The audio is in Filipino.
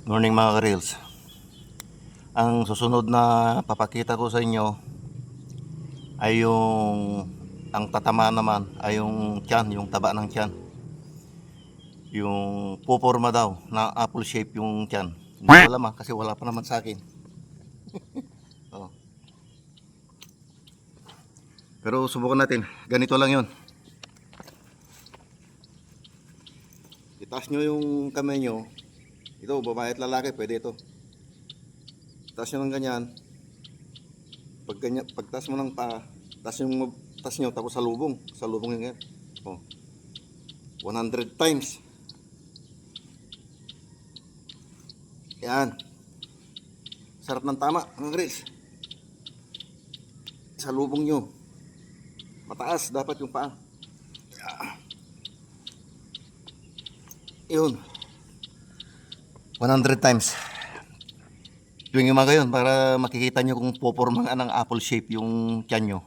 Morning mga ka-reels. Ang susunod na papakita ko sa inyo ay ang tatama naman ay yung tiyan, yung taba ng tiyan. Yung puporma daw na apple shape yung tiyan. Hindi ko alam kasi wala pa naman sa akin. Oh. Pero subukan natin. Ganito lang yun. Itaas nyo yung kamay nyo. Ito, babae at lalaki, pwede ito. Itaas nyo ng ganyan. Pagtaas mo ng paa, taas nyo tapos salubong yung ganyan. Oh. 100 times. Yan. Sarap ng tama, mga Chris. Salubong nyo. Mataas dapat yung paa. Yun. 100 times. Tuwing umaga yun para makikita nyo kung poporma ng apple shape yung tiyan nyo.